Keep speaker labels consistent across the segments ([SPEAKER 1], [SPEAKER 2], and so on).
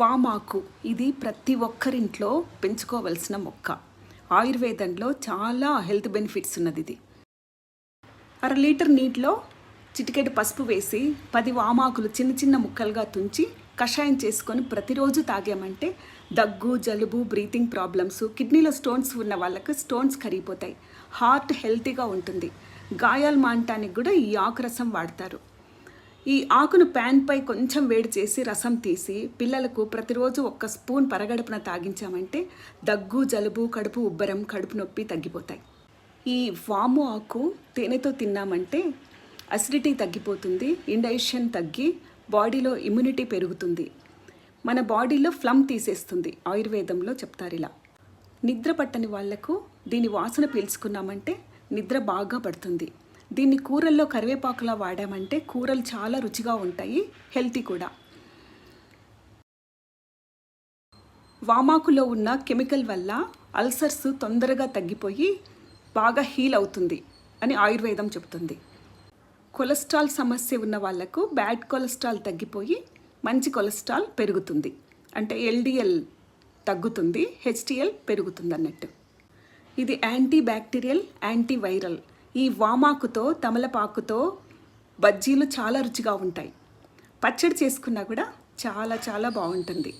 [SPEAKER 1] వామాకు ఇది ప్రతి ఒక్కరింట్లో పెంచుకోవలసిన మొక్క. ఆయుర్వేదంలో చాలా హెల్త్ బెనిఫిట్స్ ఉన్నది. ఇది 1/2 లీటర్ నీటిలో చిటికెడు పసుపు వేసి 10 వామాకులు చిన్న చిన్న ముక్కలుగా తుంచి కషాయం చేసుకొని ప్రతిరోజు తాగామంటే దగ్గు, జలుబు, బ్రీతింగ్ ప్రాబ్లమ్స్, కిడ్నీలో స్టోన్స్ ఉన్న వాళ్ళకి స్టోన్స్ కరిగిపోతాయి. హార్ట్ హెల్తీగా ఉంటుంది. గాయాలు మానటానికి కూడా ఈ ఆకు రసం వాడతారు. ఈ ఆకును ప్యాన్పై కొంచెం వేడి చేసి రసం తీసి పిల్లలకు ప్రతిరోజు 1 స్పూన్ పరగడుపున తాగించామంటే దగ్గు, జలుబు, కడుపు ఉబ్బరం, కడుపు నొప్పి తగ్గిపోతాయి. ఈ వాము ఆకు తేనెతో తిన్నామంటే అసిడిటీ తగ్గిపోతుంది, ఇండైజెషన్ తగ్గి బాడీలో ఇమ్యూనిటీ పెరుగుతుంది, మన బాడీలో ఫ్లమ్ తీసేస్తుంది. ఆయుర్వేదంలో చెప్తారు ఇలా. నిద్ర పట్టని వాళ్లకు దీని వాసన పీల్చుకున్నామంటే నిద్ర బాగా పడుతుంది. దీన్ని కూరల్లో కరివేపాకులా వాడామంటే కూరలు చాలా రుచిగా ఉంటాయి, హెల్తీ కూడా. వామాకులో ఉన్న కెమికల్ వల్ల అల్సర్స్ తొందరగా తగ్గిపోయి బాగా హీల్ అవుతుంది అని ఆయుర్వేదం చెబుతుంది. కొలెస్ట్రాల్ సమస్య ఉన్న వాళ్లకు బ్యాడ్ కొలెస్ట్రాల్ తగ్గిపోయి మంచి కొలెస్ట్రాల్ పెరుగుతుంది. అంటే ఎల్డిఎల్ తగ్గుతుంది, హెచ్డిఎల్ పెరుగుతుంది అన్నట్టు. ఇది యాంటీ బ్యాక్టీరియల్, యాంటీ వైరల్. ఈ వామాకుతో, తమలపాకుతో బజ్జీలు చాలా రుచిగా ఉంటాయి. పచ్చడి చేసుకున్నా కూడా చాలా చాలా బాగుంటుంది.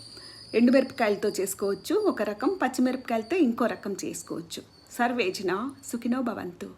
[SPEAKER 1] ఎండుమిరపకాయలతో చేసుకోవచ్చు ఒక రకం, పచ్చిమిరపకాయలతో ఇంకో రకం చేసుకోవచ్చు. సర్వేజన సుఖినో భవంతు.